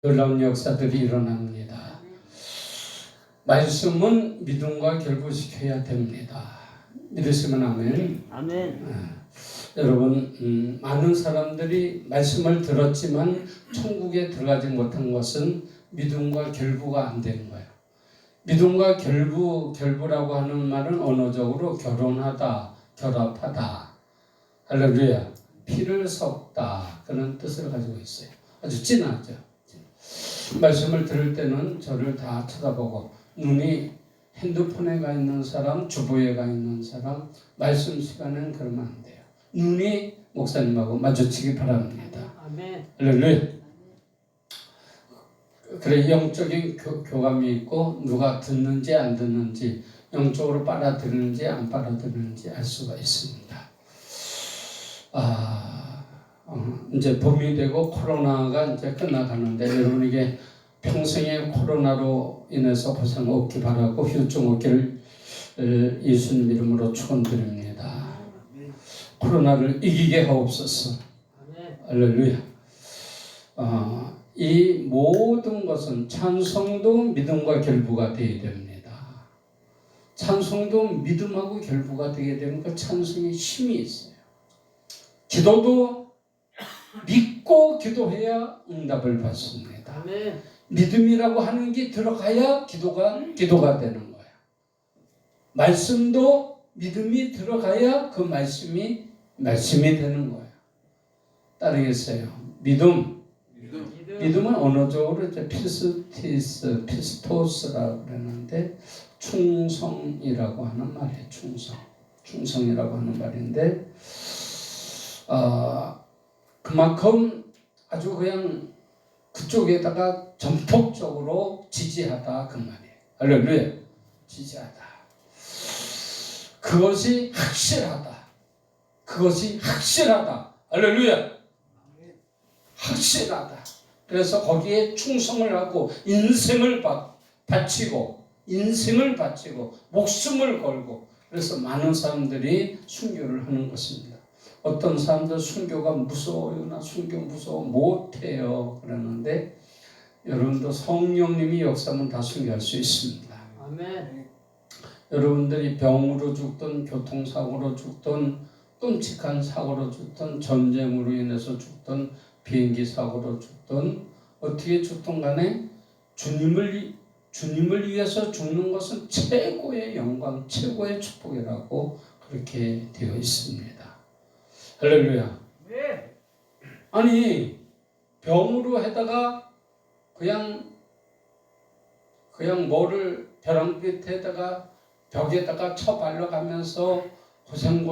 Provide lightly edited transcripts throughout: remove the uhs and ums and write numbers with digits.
놀라운 역사들이 일어납니다. 말씀은 믿음과 결부시켜야 됩니다. 믿으시면 아멘. 아멘. 여러분, 많은 사람들이 말씀을 들었지만 천국에 들어가지 못한 것은 믿음과 결부가 안 된 거예요. 믿음과 결부라고 하는 말은 언어적으로 결혼하다, 결합하다, 할렐루야, 피를 섞다 그런 뜻을 가지고 있어요. 아주 진하죠. 말씀을 들을 때는 저를 다 쳐다보고, 눈이 핸드폰에 가 있는 사람, 주부에 가 있는 사람, 말씀 시간에는 그러면 안 돼요. 눈이 목사님하고 마주치기 바랍니다. 아멘. 할렐루야. 그래, 영적인 교감이 있고 누가 듣는지 안 듣는지, 영적으로 빨아들이는지 안 빨아들이는지 알 수가 있습니다. 이제 봄이 되고 코로나가 이제 끝나가는데 여러분에게 평생의 코로나로 인해서 고생 없기 바라고 후유증 없기를 예수님 이름으로 축원드립니다. 코로나를 이기게 하옵소서. 할렐루야. 이 모든 것은 찬송도 믿음과 결부가 되어야 됩니다. 찬송도 믿음하고 결부가 되게 되면 그 찬송에 힘이 있어요. 기도도 믿고 기도해야 응답을 받습니다. 아멘. 믿음이라고 하는 게 들어가야 기도가 되는 거예요. 말씀도 믿음이 들어가야 그 말씀이 되는 거예요. 따르겠어요. 믿음은 언어적으로 이제 피스토스라고 그러는데 충성이라고 하는 말이에요. 충성이라고 하는 말인데 그만큼 아주 그냥 그쪽에다가 전폭적으로 지지하다 그 말이에요. 할렐루야. 지지하다. 그것이 확실하다. 할렐루야. 확실하다. 그래서 거기에 충성을 하고 인생을 바치고 목숨을 걸고, 그래서 많은 사람들이 순교를 하는 것입니다. 어떤 사람들 순교가 무서워요. 나 순교 무서워 못해요 그러는데, 여러분도 성령님이 역사하면 다 순교할 수 있습니다. 아멘. 여러분들이 병으로 죽든 교통사고로 죽든 끔찍한 사고로 죽든 전쟁으로 인해서 죽든 비행기 사고로 죽든 어떻게 죽든 간에 주님을 위해서 죽는 것은 최고의 영광, 최고의 축복이라고 그렇게 되어 있습니다. 할렐루야. 네. 아니, 병으로 해다가 그냥 뭐를 벼랑 끝에다가 벽에다가 쳐발려 가면서 고생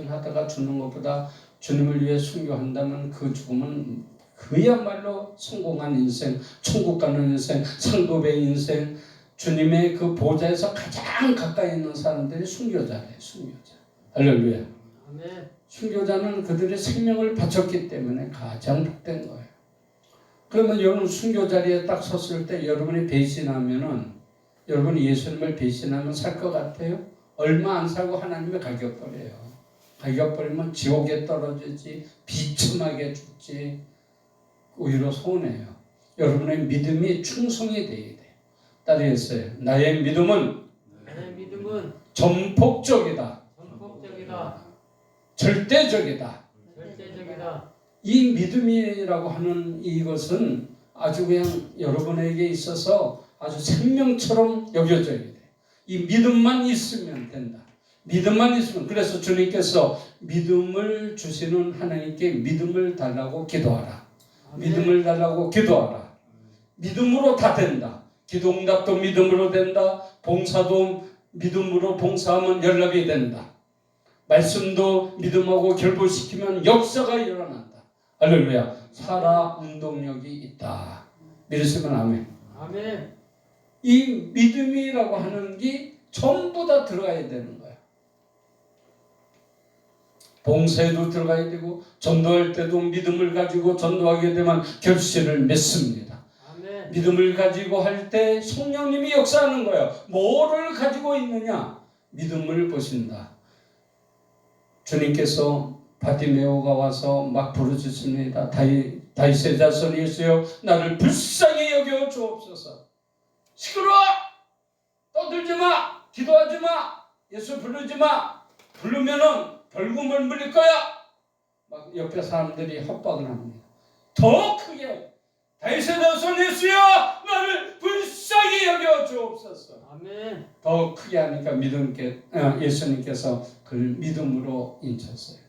하다가 죽는 것보다 주님을 위해 순교한다면 그 죽음은 그야말로 성공한 인생, 천국 가는 인생, 상급의 인생, 주님의 그 보좌에서 가장 가까이 있는 사람들이 순교자래요. 순교자. 할렐루야. 아멘. 순교자는 그들의 생명을 바쳤기 때문에 가장 복된 거예요. 그러면 여러분 순교 자리에 딱 섰을 때 여러분이 배신하면은, 여러분이 예수님을 배신하면 살 것 같아요? 얼마 안 살고 하나님의 갈겨버려요. 갈겨버리면 지옥에 떨어지지, 비참하게 죽지, 오히려 손해요. 여러분의 믿음이 충성이 돼야 돼요. 따르겠어요. 나의 믿음은 전폭적이다. 절대적이다. 이 믿음이라고 하는 이것은 아주 그냥 여러분에게 있어서 아주 생명처럼 여겨져야 돼. 이 믿음만 있으면 된다. 믿음만 있으면. 그래서 주님께서 믿음을 주시는 하나님께 믿음을 달라고 기도하라. 믿음을 달라고 기도하라. 믿음으로 다 된다. 기도응답도 믿음으로 된다. 봉사도 믿음으로 봉사하면 연락이 된다. 말씀도 믿음하고 결부시키면 역사가 일어난다. 할렐루야. 살아 운동력이 있다. 믿으시면 아멘. 아멘. 이 믿음이라고 하는 게 전부 다 들어가야 되는 거야. 봉사에도 들어가야 되고, 전도할 때도 믿음을 가지고 전도하게 되면 결실을 맺습니다. 아멘. 믿음을 가지고 할 때 성령님이 역사하는 거예요. 뭐를 가지고 있느냐? 믿음을 보신다. 주님께서 바디메오가 와서 막 부르짖습니다. 다윗의 자손 예수여 나를 불쌍히 여겨 주옵소서. 시끄러워! 떠들지 마! 기도하지 마! 예수 부르지 마! 부르면은 벌금을 물릴 거야! 막 옆에 사람들이 협박을 합니다. 더 크게 다윗의 자손 예수여 나를 불쌍히 여겨 주옵소서. 아멘. 더 크게 하니까 예수님께서 그를 믿음으로 인쳤어요.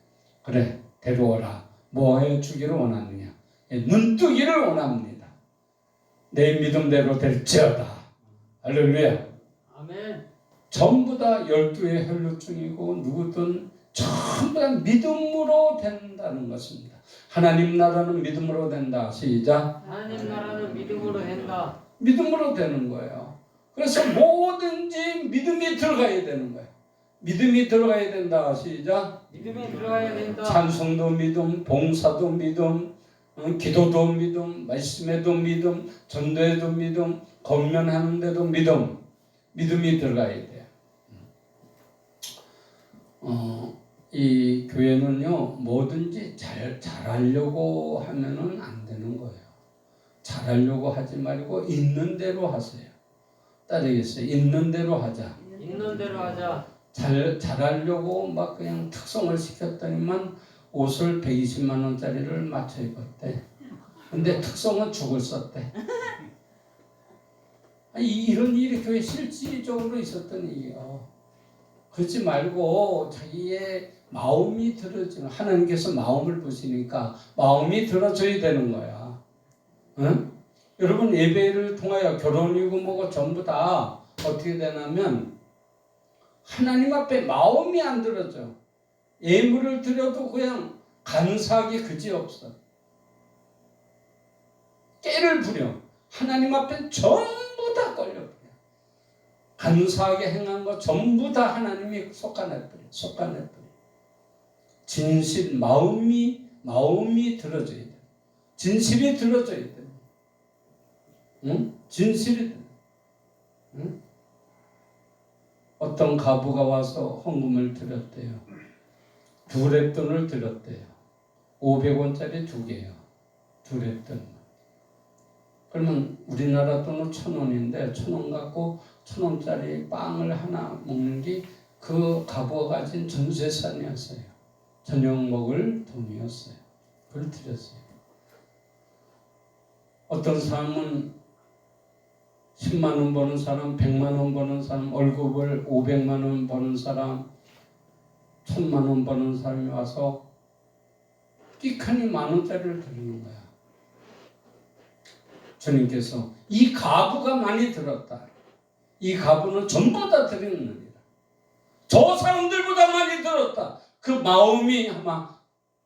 그래 데려오라. 뭐 해주기를 원하느냐? 눈뜨기를 원합니다. 내 믿음대로 될지어다. 할렐루야. 아멘. 전부 다 12의 혈루증이고 누구든 전부 다 믿음으로 된다는 것입니다. 하나님 나라는 믿음으로 된다. 시작. 하나님 나라는 믿음으로 된다. 믿음으로 되는 거예요. 그래서 뭐든지 믿음이 들어가야 되는 거예요. 믿음이 들어가야 된다. 시작. 믿음이 들어가야 된다. 찬송도 믿음, 봉사도 믿음, 기도도 믿음, 말씀에도 믿음, 전도에도 믿음, 권면하는데도 믿음. 믿음이 들어가야 돼요. 이 교회는요 뭐든지 잘하려고 하면은 안 되는 거예요. 잘하려고 하지 말고 있는 대로 하세요. 따르겠어요? 있는 대로 하자. 있는 대로 하자. 잘하려고 막 그냥 특성을 시켰더니만 옷을 120만 원짜리를 맞춰 입었대. 근데 특성은 죽을 썼대. 이런 일이 교회 실질적으로 있었던 일이에요. 그렇지 말고 자기의 마음이 들어지는, 하나님께서 마음을 보시니까 마음이 들어져야 되는 거야. 응? 여러분 예배를 통하여 결혼이고 뭐고 전부 다 어떻게 되냐면 하나님 앞에 마음이 안 들어져. 예물을 드려도 그냥 간사하게 그지없어. 깨를 부려. 하나님 앞에 전부 다 걸려버려. 간사하게 행한 거 전부 다 하나님이 솎아내버려. 진실, 마음이 들어져야 돼. 진실이 들어져야 돼. 응? 진실이. 응? 어떤 가부가 와서 헌금을 드렸대요. 2랩돈을 드렸대요. 500원짜리 2개요. 2랩돈. 그러면 우리나라 돈은 1,000원인데 1,000원 갖고 1,000원짜리 빵을 하나 먹는 게 그 가부가 가진 전 재산이었어요. 저녁 먹을 돈이었어요. 그걸 드렸어요. 어떤 사람은 10만 원 버는 사람, 100만 원 버는 사람, 월급을 500만 원 버는 사람, 1,000만 원 버는 사람이 와서 끼카니 10,000원짜리를 드리는 거야. 주님께서 이 가부가 많이 들었다. 이 가부는 전부 다 드리는 일이다. 저 사람들보다 많이 들었다. 그 마음이 아마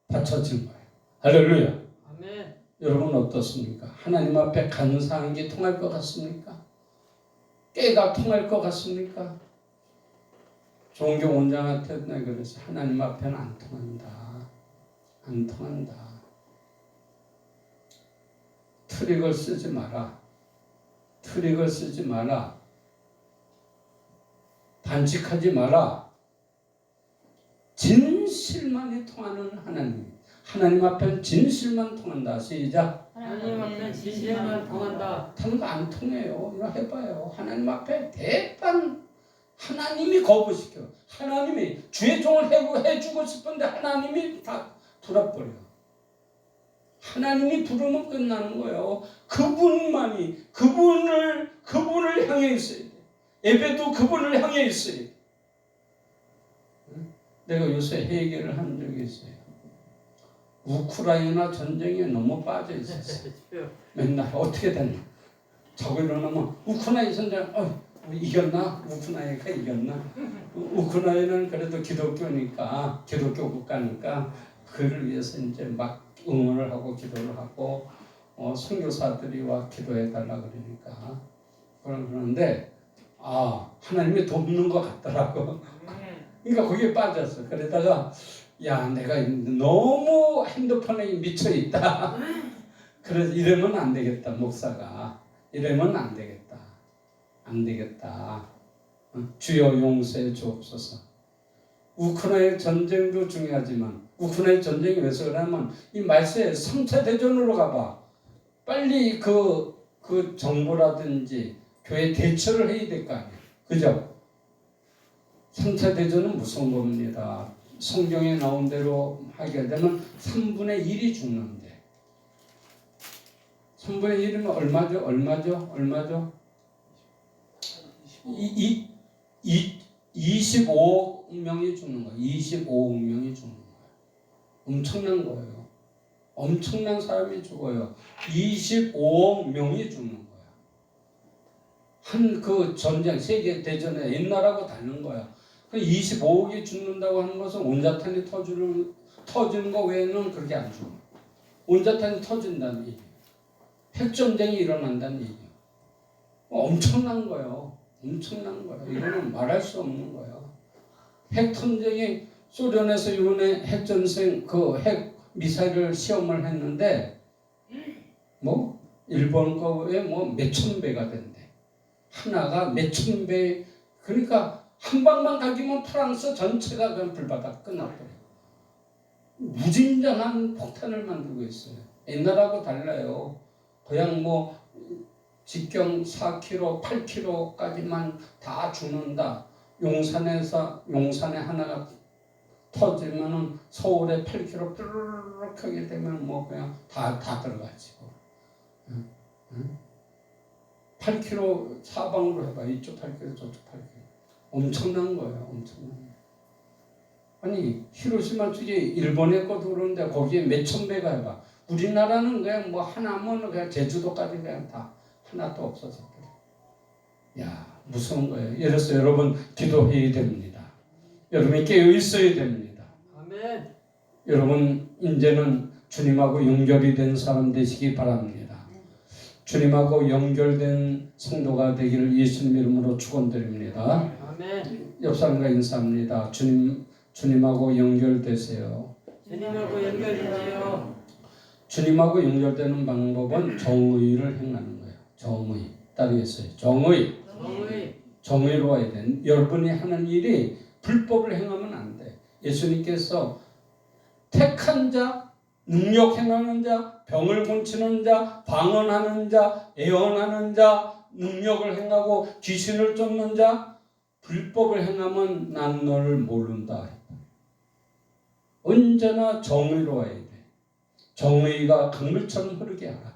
받쳐진 거예요. 할렐루야. 아멘. 여러분 어떻습니까? 하나님 앞에 간사한 게 통할 것 같습니까? 깨가 통할 것 같습니까? 종교 원장한테 내가 그래서 하나님 앞에는 안 통한다. 안 통한다. 트릭을 쓰지 마라. 트릭을 쓰지 마라. 반칙하지 마라. 진실만이 통하는 하나님. 하나님 앞에는 진실만 통한다. 시작. 하나님 앞에 진실만 통한다. 다른 거 안 통해요. 이거 해봐요. 하나님 앞에 대판 하나님이 거부시켜. 하나님이 주의 종을 해주고 싶은데 하나님이 다 돌아버려. 하나님이 부르면 끝나는 거예요. 그분만이 그분을 향해 있어야 돼. 예배도 그분을 향해 있어야 돼. 내가 요새 회개를 한 적이 있어요. 우크라이나 전쟁에 너무 빠져 있었어요. 맨날 어떻게 됐나? 자고 일어나면 우크라이나 전쟁 이겼나? 우크라이나가 이겼나? 우크라이나는 그래도 기독교니까 기독교 국가니까 그를 위해서 이제 막 응원을 하고 기도를 하고 선교사들이 와 기도해 달라 그러니까 그러는데 하나님이 돕는 것 같더라고. 그러니까 거기에 빠졌어. 그러다가 야 내가 너무 핸드폰에 미쳐 있다. 그래서 이러면 안 되겠다. 목사가 이러면 안 되겠다. 안 되겠다. 주여 용서해 주옵소서. 우크라이나 전쟁도 중요하지만 우크라이나 전쟁이 왜 그러냐면 이 말세에 3차 대전으로 가봐. 빨리 그 정부라든지 교회 대처를 해야 될 거 아니야. 그죠? 3차 대전은 무서운 겁니다. 성경에 나온 대로 하게 되면 3분의 1이 죽는데 3분의 1이면 얼마죠? 25억 명이 죽는 거예요. 25억 명이 죽는 거예요. 엄청난 거예요. 엄청난 사람이 죽어요. 25억 명이 죽는 거예요. 한 그 전쟁, 세계 대전에 옛날하고 다른 거야. 그 25억이 죽는다고 하는 것은 온자탄이 터지는 거 외에는 그렇게 안 죽어. 온자탄이 터진다는 얘기예요. 핵전쟁이 일어난다는 얘기예요. 엄청난 거예요. 엄청난 거예요. 이거는 말할 수 없는 거예요. 핵전쟁이 소련에서 이번에 핵전쟁 핵 미사일을 시험을 했는데 일본 거에 몇천 배가 된대. 하나가 몇천 배. 그러니까 한 방만 가기면 프랑스 전체가 그냥 불바다 끝나버려. 무진장한 폭탄을 만들고 있어요. 옛날하고 달라요. 그냥 직경 4km, 8km까지만 다 죽는다. 용산에 하나가 터지면은 서울에 8km 뾰루룩 하게 되면 그냥 다 들어가지고. 8km 사방으로 해봐. 이쪽 8km, 저쪽 8km. 엄청난 거예요. 엄청난 거예요. 아니 히로시마 쪽에 일본의 것도 그러는데 거기에 몇천 배가 해봐. 우리나라는 그냥 하나면 그냥 제주도까지 그냥 다 하나도 없어졌거든. 야 무서운 거예요. 그래서 여러분 기도해야 됩니다. 여러분이 깨어 있어야 됩니다. 아멘. 여러분 이제는 주님하고 연결이 된 사람 되시기 바랍니다. 주님하고 연결된 성도가 되기를 예수님 이름으로 축원드립니다. 아멘. 옆 사람과 인사합니다. 주님하고 연결되세요. 주님하고 연결되세요. 주님하고 연결되는 방법은 정의를 행하는 거예요. 정의. 따르겠어요. 정의. 정의로 와야 돼. 여러분이 하는 일이 불법을 행하면 안 돼. 예수님께서 택한 자, 능력 행하는 자, 병을 고치는 자, 방언하는 자, 예언하는 자, 능력을 행하고 귀신을 쫓는 자, 불법을 행하면 난 너를 모른다. 언제나 정의로 와야 돼. 정의가 강물처럼 흐르게 하라.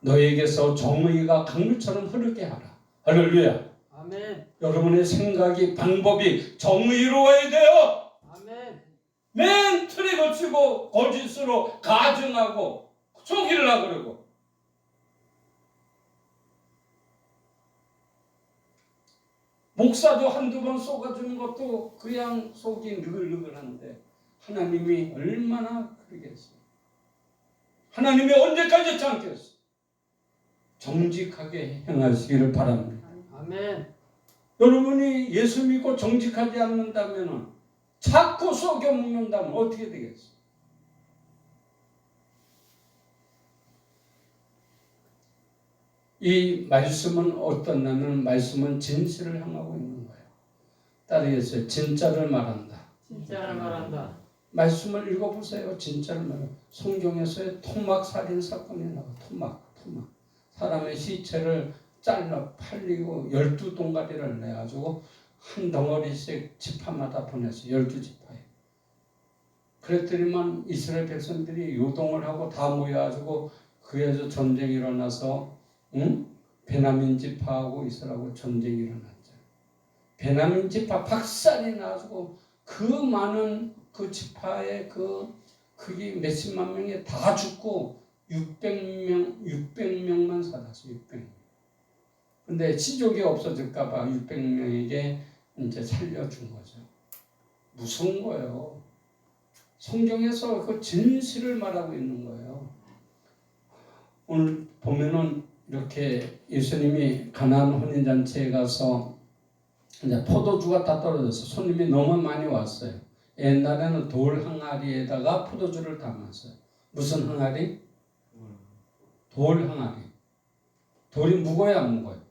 너에게서 정의가 강물처럼 흐르게 하라. 할렐루야. 아멘. 여러분의 생각이 방법이 정의로워야 돼요. 아멘. 맨 틀에 거치고 거짓으로 가증하고 속이려고 그러고. 목사도 한두 번 속아주는 것도 그냥 속이 느글느글한데 하나님이 얼마나 그러겠어요. 하나님이 언제까지 참겠어요. 정직하게 행하시기를 바랍니다. 아멘. 여러분이 예수 믿고 정직하지 않는다면 자꾸 속여 먹는다면 어떻게 되겠어요? 이 말씀은 어떻냐면 말씀은 진실을 향하고 있는 거예요. 따르겠어요. 진짜를 말한다. 진짜를 말한다. 말씀을 읽어보세요. 진짜를 말한다. 성경에서의 토막 살인 사건이 나와. 토막. 사람의 시체를 잘라 팔리고 12동가리를 내가지고 한 덩어리씩 지파마다 보냈어요. 12지파에. 그랬더니만 이스라엘 백성들이 요동을 하고 다 모여가지고 그에서 전쟁이 일어나서 베냐민 지파하고 이스라엘하고 전쟁이 일어났죠. 베냐민 지파 박살이 나가지고 그 많은 그 지파의 그게 몇십만 명이 다 죽고 600명만 살았어요. 600명. 근데 시족이 없어질까봐 600명에게 이제 살려준 거죠. 무서운 거예요. 성경에서 그 진실을 말하고 있는 거예요. 오늘 보면은 이렇게 예수님이 가나안 혼인잔치에 가서 이제 포도주가 다 떨어져서 손님이 너무 많이 왔어요. 옛날에는 돌 항아리에다가 포도주를 담았어요. 무슨 항아리? 돌 항아리. 돌이 무거워야 안 무거워요?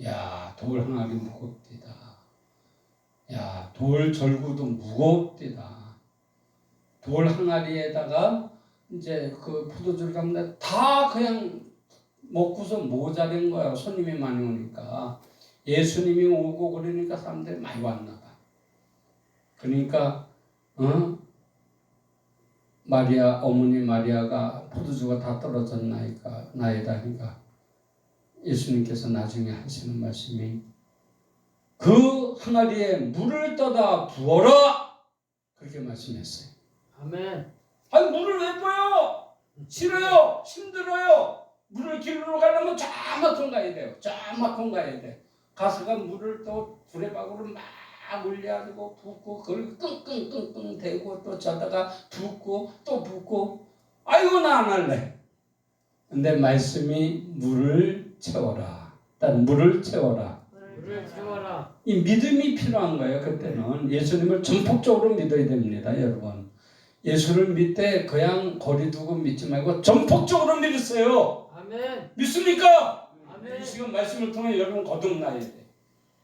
야, 돌 항아리 무겁디다. 야, 돌 절구도 무겁디다. 돌 항아리에다가 이제 그 포도주를 담는데 다 그냥 먹고서 모자란 거야. 손님이 많이 오니까. 예수님이 오고 그러니까 사람들이 많이 왔나 봐. 그러니까 마리아 어머니 마리아가 포도주가 다 떨어졌나이까 나이다니까 예수님께서 나중에 하시는 말씀이 그 항아리에 물을 떠다 부어라 그렇게 말씀했어요. 아멘. 아니 물을 왜 부어요? 싫어요. 힘들어요. 물을 길러 가려면 저만큼 가야 돼요. 저만큼 가야 돼. 가서가 물을 또 두레박으로 막 올려가지고 붓고 그걸 끙끙끙끙 대고 또 저다가 붓고 또 붓고 아이고 나 안 할래. 근데 말씀이 물을 채워라. 일단 물을 채워라. 물을 채워라. 이 믿음이 필요한 거예요. 그때는 예수님을 전폭적으로 믿어야 됩니다. 여러분. 예수를 믿되 그냥 거리 두고 믿지 말고 전폭적으로 믿으세요. 아멘. 믿습니까? 아멘. 이 시간 말씀을 통해 여러분 거듭나야 돼.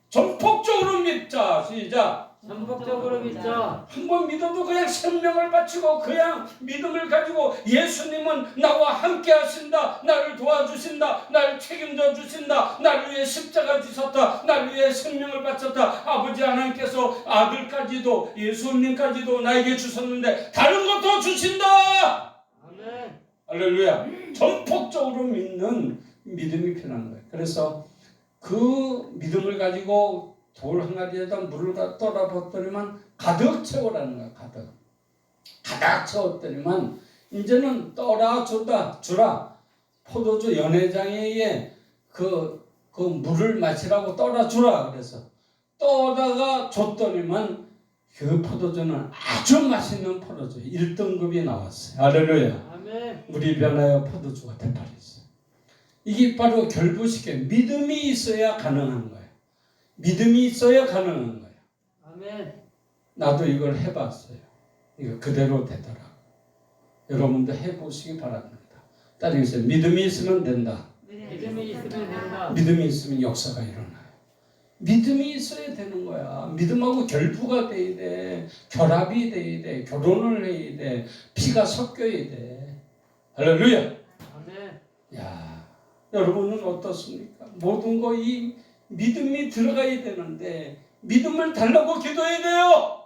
전폭적으로 믿자. 시작. 전폭적으로 믿자. 한 번 믿어도 그냥 생명을 바치고 그냥 믿음을 가지고 예수님은 나와 함께 하신다. 나를 도와주신다. 나를 책임져 주신다. 나를 위해 십자가 지셨다. 나를 위해 생명을 바쳤다. 아버지 하나님께서 아들까지도 예수님까지도 나에게 주셨는데 다른 것도 주신다. 아멘. 할렐루야. 전폭적으로 믿는 믿음이 필요한 거예요. 그래서 그 믿음을 가지고 돌 항아리에다 물을 떠다 붓더니만 가득 채우라는 거야. 가득 채웠더니만 이제는 떠라 주라. 포도주 연회장에 그 물을 마시라고 떠라 주라. 그래서 떠다가 줬더니만 그 포도주는 아주 맛있는 포도주 1등급이 나왔어요. 할렐루야. 아멘. 우리 변하여 포도주가 되버렸어요. 이게 바로 결부시켜 믿음이 있어야 가능한 거예요. 믿음이 있어야 가능한 거예요. 아멘. 나도 이걸 해봤어요. 이거 그대로 되더라고요. 여러분도 해보시기 바랍니다. 따르겠어요. 믿음이 있으면 된다. 믿음이 있으면 된다. 믿음이 있으면 역사가 일어나요. 믿음이 있어야 되는 거야. 믿음하고 결부가 돼야 돼. 결합이 돼야 돼. 결혼을 해야 돼. 피가 섞여야 돼. 할렐루야. 아멘. 야, 여러분은 어떻습니까? 모든 거 이 믿음이 들어가야 되는데 믿음을 달라고 기도해야 돼요.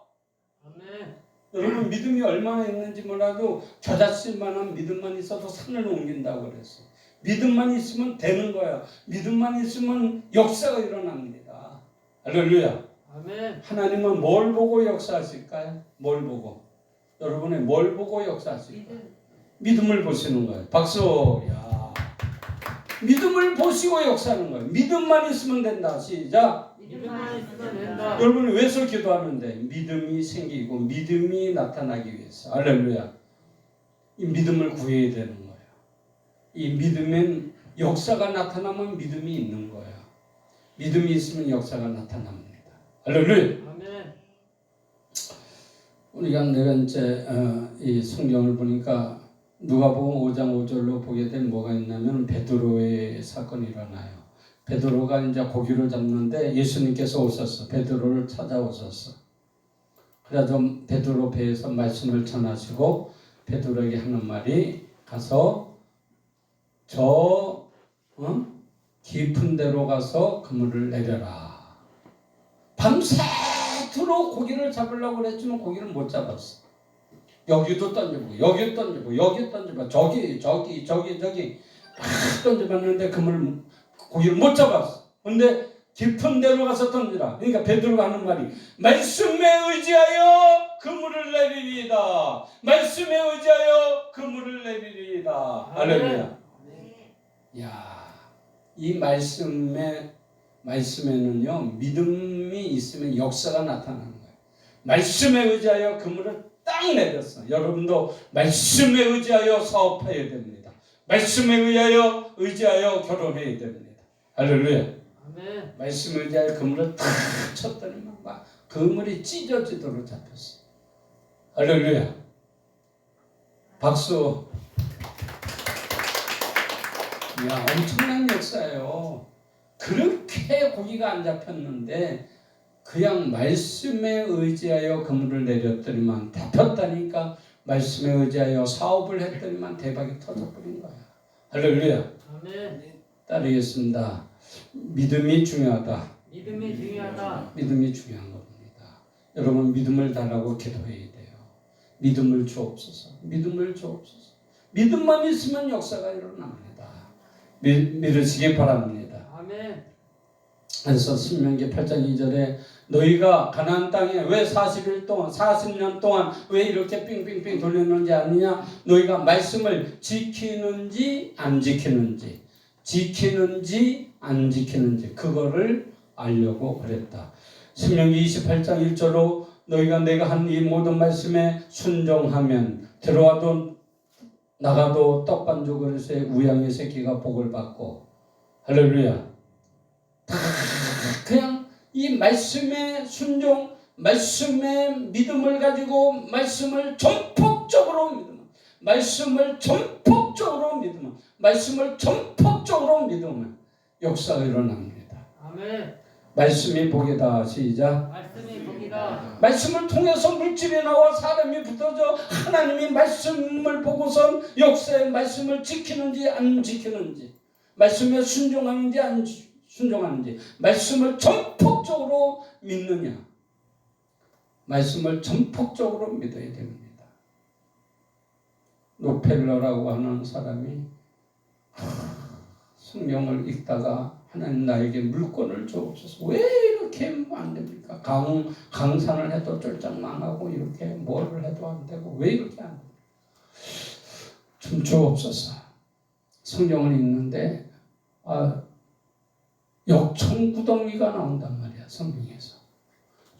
아멘. 여러분 믿음이 얼마나 있는지 몰라도 겨자씨만한 믿음만 있어도 산을 옮긴다고 그랬어요. 믿음만 있으면 되는 거야. 믿음만 있으면 역사가 일어납니다. 할렐루야. 아멘. 하나님은 뭘 보고 역사하실까요? 뭘 보고? 여러분의 뭘 보고 역사하실까요? 믿음을 보시는 거예요. 박수. 야. 믿음을 보시고 역사하는 거예요. 믿음만 있으면 된다. 시작. 믿음만 있으면 된다. 여러분이 왜서 기도하는데 믿음이 생기고 믿음이 나타나기 위해서. 할렐루야. 이 믿음을 구해야 되는 거예요. 이 믿음은 역사가 나타나면 믿음이 있는 거예요. 믿음이 있으면 역사가 나타납니다. 할렐루야. 아멘. 우리가 내가 이제 이 성경을 보니까 누가복음 5장 5절로 보게 되면 뭐가 있냐면 베드로의 사건이 일어나요. 베드로가 이제 고기를 잡는데 예수님께서 오셨어. 베드로를 찾아오셨어. 그래서 베드로 배에서 말씀을 전하시고 베드로에게 하는 말이 가서 저 깊은 데로 가서 그물을 내려라. 밤새도록 고기를 잡으려고 그랬지만 고기를 못 잡았어. 여기도 던져보고 여기 던져보고 여기 던져보고 저기 막 던져봤는데 고기를 못 잡았어. 근데 깊은 데로 가서 던지라. 그러니까 베드로가 하는 말이 말씀에 의지하여 그물을 내리리이다. 말씀에 의지하여 그물을 내리리이다. 할렐루야. 야, 이 말씀에는요 믿음이 있으면 역사가 나타나는 거예요. 말씀에 의지하여 그물을 딱 내렸어. 여러분도 말씀에 의지하여 사업해야 됩니다. 말씀에 의지하여 결혼해야 됩니다. 할렐루야. 아멘. 말씀에 의지하여 그물을 탁 쳤더니 막 그물이 찢어지도록 잡혔어. 할렐루야. 박수. 야, 엄청난 역사예요. 그렇게 고기가 안 잡혔는데 그냥 말씀에 의지하여 그물을 내렸더니만 잡혔다니까 말씀에 의지하여 사업을 했더니만 대박이 터져버린 거야. 할렐루야. 아멘. 따르겠습니다. 믿음이 중요하다. 믿음이 중요하다. 믿음이 중요한 겁니다. 여러분 믿음을 달라고 기도해야 돼요. 믿음을 주옵소서. 믿음을 주옵소서. 믿음만 있으면 역사가 일어납니다. 믿으시기 바랍니다. 아멘. 그래서 신명기 8장 2절에 너희가 가나안 땅에 왜 40일 동안 40년 동안 왜 이렇게 빙빙빙 돌렸는지 아느냐? 너희가 말씀을 지키는지 안 지키는지 안 지키는지 그거를 알려고 그랬다. 신명기 28장 1절로 너희가 내가 한 이 모든 말씀에 순종하면 들어와도 나가도 떡반죽 그릇에 우양의 새끼가 복을 받고 할렐루야. 그냥 이 말씀의 순종, 말씀의 믿음을 가지고 말씀을 전폭적으로 믿으면, 말씀을 전폭적으로 믿으면, 말씀을 전폭적으로 믿으면 역사가 일어납니다. 아멘. 말씀이 복이다. 시작. 말씀이 복이다. 말씀을 통해서 물질이 나와 사람이 붙어져 하나님이 말씀을 보고선 역사의 말씀을 지키는지 안 지키는지, 말씀에 순종하는지 안 순종하는지, 말씀을 전폭적으로 믿느냐, 말씀을 전폭적으로 믿어야 됩니다. 록펠러라고 하는 사람이 성경을 읽다가 하나님 나에게 물권을 주옵소서. 왜 이렇게 안 됩니까? 강산을 해도 쫄짝 망하고 이렇게 뭐를 해도 안 되고 왜 이렇게 안 됩니까? 좀 주옵소서. 성경을 읽는데 역청구덩이가 나온단 말이야. 성경에서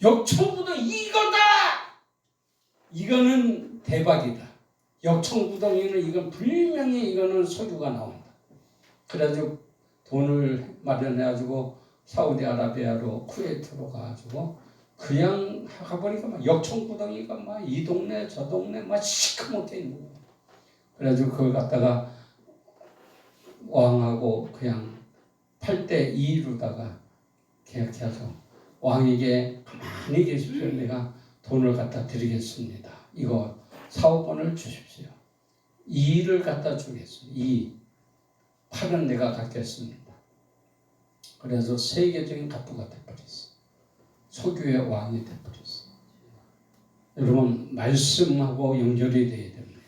역청구덩이 이거다. 이거는 대박이다. 역청구덩이는 이건 분명히 이거는 소유가 나온다. 그래가지고 돈을 마련해가지고 사우디아라비아로 쿠웨이트로 가가지고 그냥 가보니까 막 역청구덩이가 막 이 동네 저 동네 막 시커멓게 있는 거야. 그래가지고 그걸 갖다가 왕하고 그냥 8대2로다가 계약해서 왕에게 가만히 계십시오. 내가 돈을 갖다 드리겠습니다. 이거 4억 원을 주십시오. 2를 갖다 주겠습니다. 8은 내가 갖겠습니다. 그래서 세계적인 갑부가 돼버렸어. 석유의 왕이 돼버렸어. 여러분 말씀하고 연결이 돼야 됩니다.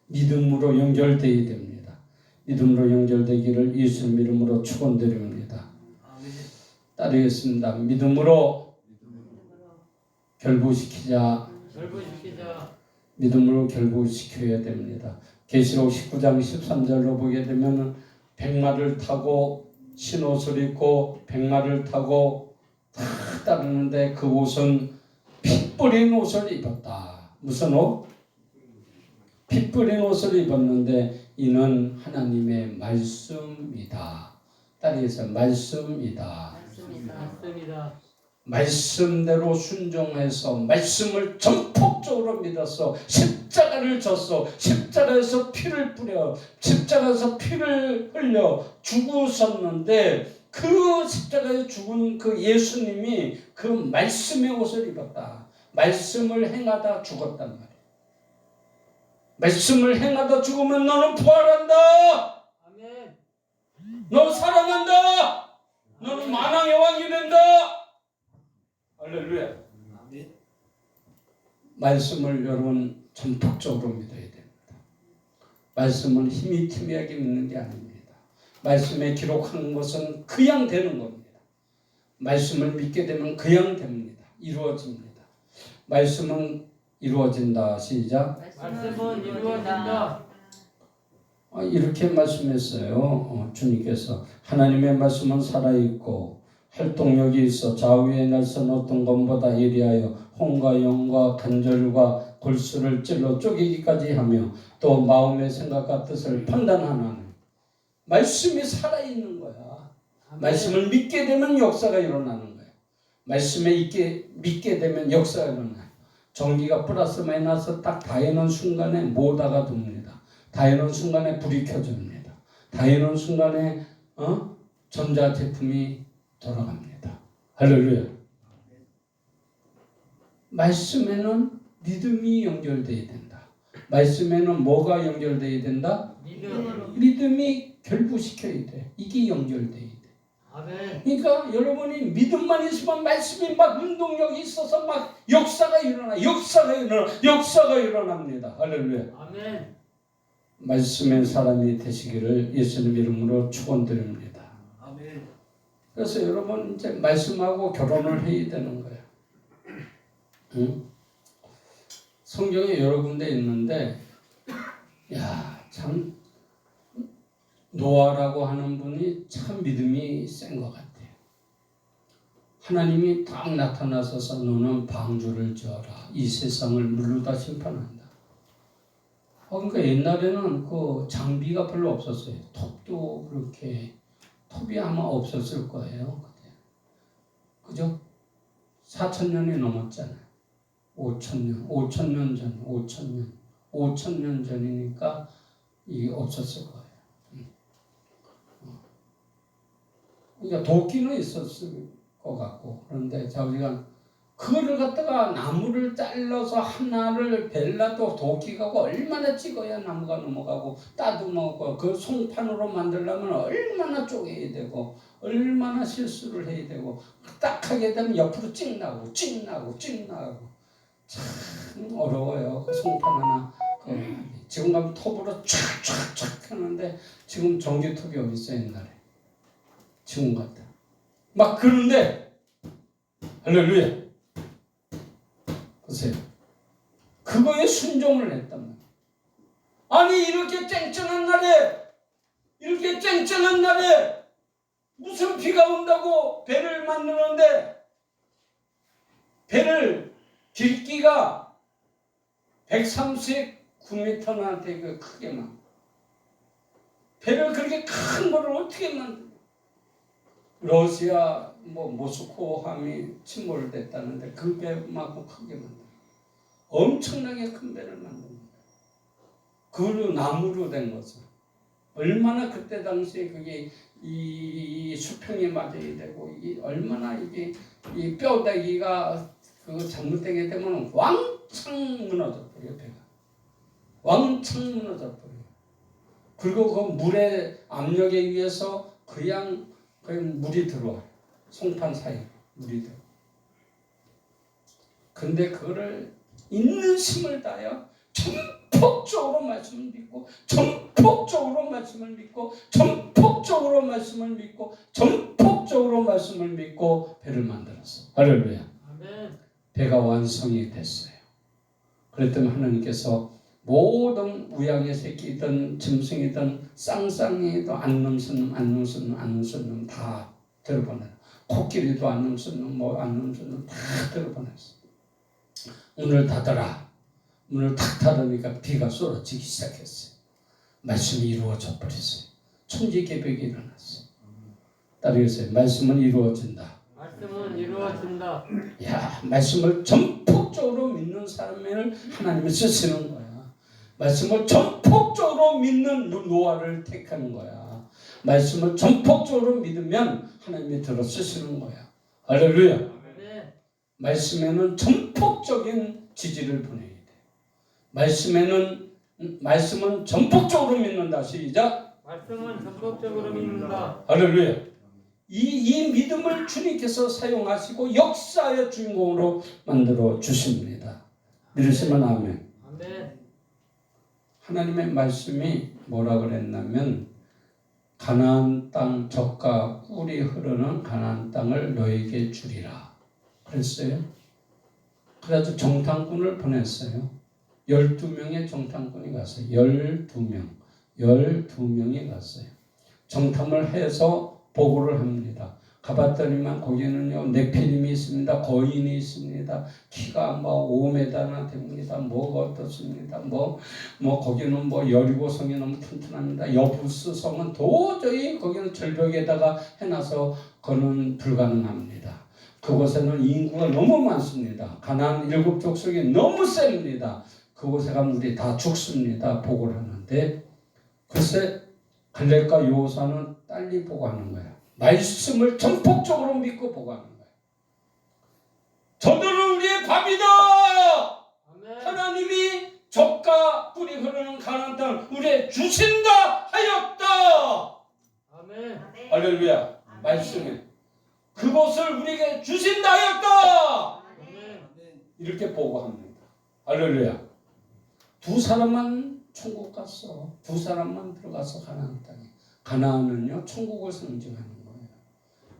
믿음으로 연결돼야 됩니다. 믿음으로 연결되기를 예수님 이름으로 축원드립니다. 따르겠습니다. 믿음으로 결부시키자. 믿음으로 결부시켜야 됩니다. 계시록 19장 13절로 보게 되면 백마를 타고 흰옷을 입고 백마를 타고 다 따르는데 그 옷은 피 뿌린 옷을 입었다. 무슨 옷? 피 뿌린 옷을 입었는데 이는 하나님의 말씀이다. 따라해서 말씀이다. 맞습니다. 말씀대로 순종해서 말씀을 전폭적으로 믿어서 십자가를 졌어. 십자가에서 피를 뿌려 십자가에서 피를 흘려 죽으셨는데 그 십자가에 죽은 그 예수님이 그 말씀의 옷을 입었다. 말씀을 행하다 죽었단 말이야. 말씀을 행하다 죽으면 너는 부활한다. 아멘. 너 살아난다. 너는 만왕의 왕이 된다. 할렐루야. 말씀을 여러분 전폭적으로 믿어야 됩니다. 말씀은 힘이 튀미하게 믿는 게 아닙니다. 말씀에 기록한 것은 그냥 되는 겁니다. 말씀을 믿게 되면 그냥 됩니다. 이루어집니다. 말씀은 이루어진다. 시작. 말씀은 이루어진다. 이렇게 말씀했어요. 주님께서 하나님의 말씀은 살아있고 활동력이 있어 좌우의 날선 어떤 것보다 예리하여 혼과 영과 관절과 골수를 찔러 쪼개기까지 하며 또 마음의 생각과 뜻을 판단하는 말씀이 살아있는 거야. 말씀을 믿게 되면 역사가 일어나는 거야. 말씀에 믿게 되면 역사가 일어나요. 전기가 플러스 마이너스 딱 닿는 순간에 모다가 돕니다. 닿는 순간에 불이 켜집니다. 닿는 순간에 전자제품이 돌아갑니다. 할렐루야. 말씀에는 믿음이 연결되어야 된다. 말씀에는 뭐가 연결돼야 된다? 믿음. 믿음이 결부시켜야 돼. 이게 연결돼야 돼. 아멘. 그러니까 여러분이 믿음만 있으면 말씀이 막 운동력이 있어서 막 역사가 일어납니다. 할렐루야. 아멘. 말씀의 사람이 되시기를 예수님 이름으로 축원드립니다. 아멘. 그래서 여러분 이제 말씀하고 결혼을 해야 되는 거예요. 응? 성경에 여러 군데 있는데, 참 노아라고 하는 분이 참 믿음이 센 것 같아요. 하나님이 딱 나타나서서 너는 방주를 지어라. 이 세상을 물로 다 심판한다. 그러니까 옛날에는 그 장비가 별로 없었어요. 톱도 그렇게 톱이 아마 없었을 거예요. 그때. 그죠? 4,000년이 넘었잖아요. 5,000년 전이니까 이게 없었을 거예요. 그러니까 도끼는 있었을 것 같고, 그런데 우리가 그거를 갖다가 나무를 잘라서 하나를 벨라도 도끼가고 얼마나 찍어야 나무가 넘어가고 따듬어고 그 송판으로 만들려면 얼마나 쪼개야 되고 얼마나 실수를 해야 되고 딱 하게 되면 옆으로 찍나고 참 어려워요. 그 송판 하나 지금 가면 톱으로 촥촥촥 하는데 지금 전기톱이 어디 있어요? 옛날에 지금 같다 막 그런데 할렐루야. 보세요. 그거에 순종을 했단 말이에요. 아니 이렇게 쨍쨍한 날에 무슨 비가 온다고 배를 만드는데 배를 길기가 139m나 되게 크게 만들어. 배를 그렇게 큰 거를 어떻게 만들어? 러시아 모스크바함이 침몰됐다는데 그 배만큼 크게 만들어. 엄청나게 큰 배를 만듭니다. 그걸로 나무로 된 것을. 얼마나 그때 당시에 그게 이 수평에 맞아야 되고 이게 얼마나 이게 이 뼈대기가 그 잘못되게 되면 왕창 무너져 버려요. 배가 왕창 무너져 버려요. 그리고 그 물의 압력에 의해서 그냥 물이 들어와요. 송판 사이로 물이 들어. 근데 그거를 있는 힘을 다하여 전폭적으로 말씀을 믿고 전폭적으로 말씀을 믿고 배를 만들었어. 할렐루야. 아멘. 배가 완성이 됐어요. 그랬더니 하나님께서 모든 우양의 새끼든 짐승이든 쌍쌍이든 안놈순놈 다 들어보내라. 코끼리도 안놈순놈 다 들어보냈어. 문을 닫아라. 문을 탁 닫으니까 비가 쏟아지기 시작했어요. 말씀이 이루어져 버렸어요. 천지개벽이 일어났어요. 따르겠어요. 말씀은 이루어진다. 말씀은 이루어진다. 말씀을 전폭적으로 믿는 사람을 하나님이 쓰시는 거야. 말씀을 전폭적으로 믿는 노아를 택하는 거야. 말씀을 전폭적으로 믿으면 하나님이 들어 쓰시는 거야. 할렐루야. 네. 말씀에는 전폭적인 지지를 보내야 돼. 말씀은 전폭적으로 믿는다. 시작. 말씀은 전폭적으로 믿는다. 할렐루야. 이 믿음을 주님께서 사용하시고 역사의 주인공으로 만들어 주십니다. 믿으시면 아멘. 아멘. 하나님의 말씀이 뭐라 그랬냐면 가나안 땅 젖과 꿀이 흐르는 가나안 땅을 너에게 주리라 그랬어요. 그래서 정탐꾼을 보냈어요. 12명의 정탐꾼이 갔어요. 12명이 갔어요. 정탐을 해서 보고를 합니다. 가봤더니만 거기는요 네피림이 있습니다. 거인이 있습니다. 키가 5m나 됩니다. 뭐가 어떻습니다. 거기는 여리고성이 너무 튼튼합니다. 여부스 성은 도저히 거기는 절벽에다가 해놔서 그는 불가능합니다. 그곳에는 인구가 너무 많습니다. 가나안 7족속이 너무 셉니다. 그곳에 가면 우리 다 죽습니다. 보고를 하는데 글쎄 갈렙과 여호수아는 딸리 보고하는 거예요. 말씀을 전폭적으로 믿고 보고하는 거예요. 저들은 우리의 밥이다. 아멘. 하나님이 젖과 꿀이 흐르는 가나안 땅을 우리에게 주신다 하였다. 아멘. 할렐루야. 말씀에 그곳을 우리에게 주신다 하였다. 아멘. 이렇게 보고합니다. 할렐루야. 두 사람만 천국 갔어. 두 사람만 들어가서 가나안 땅에. 가나안은요 천국을 상징하는 거예요.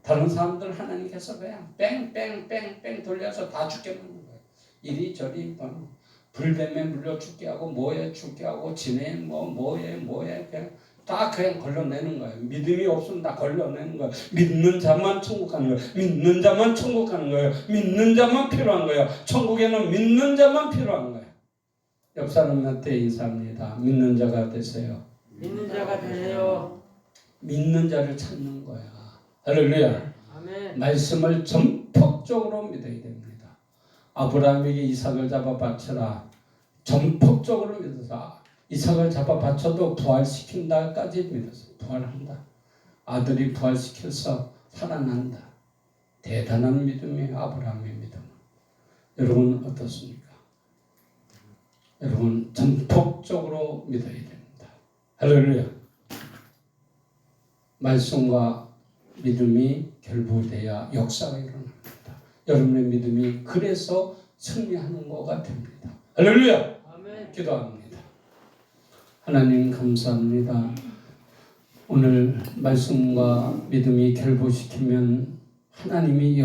다른 사람들 하나님께서 그냥 뺑뺑뺑뺑 돌려서 다 죽게 만든 거예요. 이리저리 뭐 불뱀에 물려 죽게 하고 뭐에 죽게 하고 진해 뭐에 그냥 다 그냥 걸러내는 거예요. 믿음이 없으면 다 걸러내는 거예요. 믿는 자만 천국 가는 거예요. 믿는 자만 천국 가는 거예요. 믿는 자만 필요한 거예요. 천국에는 믿는 자만 필요한 거예요. 옆 사람한테 인사합니다. 믿는 자가 되세요. 믿는 자가 되세요. 믿는 자를 찾는 거야. 할렐루야. 아멘. 말씀을 전폭적으로 믿어야 됩니다. 아브라함에게 이삭을 잡아 바쳐라. 전폭적으로 믿어서 이삭을 잡아 바쳐도 부활시킨다까지 믿어서 부활한다. 아들이 부활시켜서 살아난다. 대단한 믿음이에요. 아브라함의 믿음. 여러분 어떻습니까? 여러분 전폭적으로 믿어야 됩니다. 할렐루야. 말씀과 믿음이 결부돼야 역사가 일어납니다. 여러분의 믿음이 그래서 승리하는 거가 됩니다. 할렐루야. 아멘. 기도합니다. 하나님 감사합니다. 오늘 말씀과 믿음이 결부시키면 하나님이